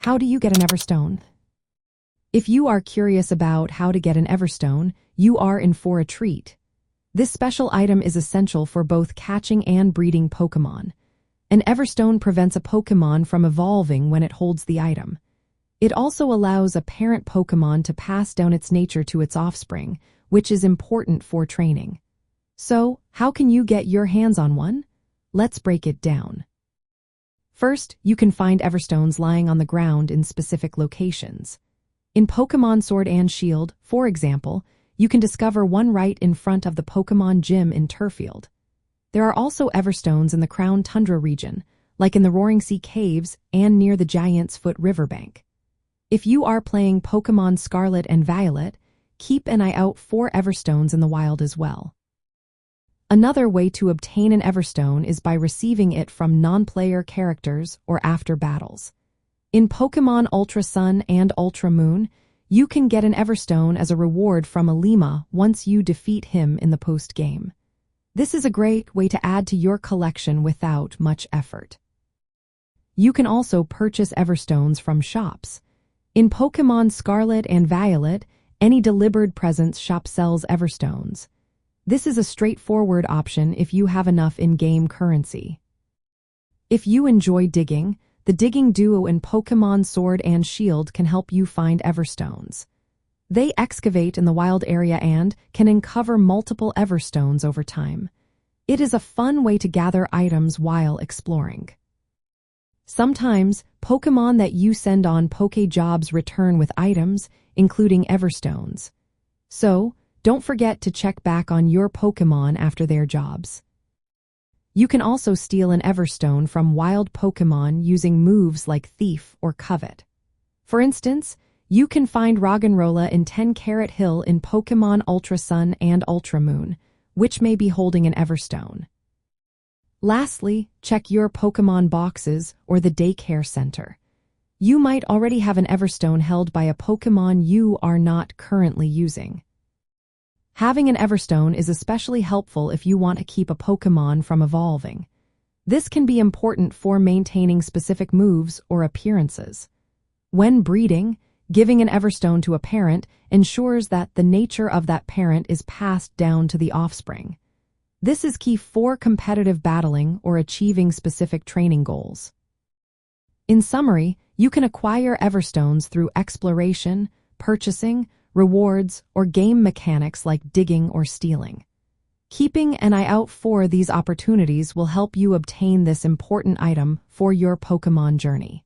How do you get an Everstone? If you are curious about how to get an Everstone, you are in for a treat. This special item is essential for both catching and breeding Pokémon. An Everstone prevents a Pokémon from evolving when it holds the item. It also allows a parent Pokémon to pass down its nature to its offspring, which is important for training. So, how can you get your hands on one? Let's break it down. First, you can find Everstones lying on the ground in specific locations. In Pokémon Sword and Shield, for example, you can discover one right in front of the Pokémon Gym in Turfield. There are also Everstones in the Crown Tundra region, like in the Roaring Sea Caves and near the Giant's Foot riverbank. If you are playing Pokémon Scarlet and Violet, keep an eye out for Everstones in the wild as well. Another way to obtain an Everstone is by receiving it from non-player characters or after battles. In Pokémon Ultra Sun and Ultra Moon, you can get an Everstone as a reward from Alima once you defeat him in the post-game. This is a great way to add to your collection without much effort. You can also purchase Everstones from shops. In Pokémon Scarlet and Violet, any delivered presents shop sells Everstones. This is a straightforward option if you have enough in-game currency. If you enjoy digging, the digging duo in Pokémon Sword and Shield can help you find Everstones. They excavate in the wild area and can uncover multiple Everstones over time. It is a fun way to gather items while exploring. Sometimes, Pokémon that you send on Poké-Jobs return with items, including Everstones. So, don't forget to check back on your Pokémon after their jobs. You can also steal an Everstone from wild Pokémon using moves like Thief or Covet. For instance, you can find Roggenrola in 10 Carat Hill in Pokémon Ultra Sun and Ultra Moon, which may be holding an Everstone. Lastly, check your Pokémon boxes or the daycare center. You might already have an Everstone held by a Pokémon you are not currently using. Having an Everstone is especially helpful if you want to keep a Pokémon from evolving. This can be important for maintaining specific moves or appearances. When breeding, giving an Everstone to a parent ensures that the nature of that parent is passed down to the offspring. This is key for competitive battling or achieving specific training goals. In summary, you can acquire Everstones through exploration, purchasing, rewards, or game mechanics like digging or stealing. Keeping an eye out for these opportunities will help you obtain this important item for your Pokémon journey.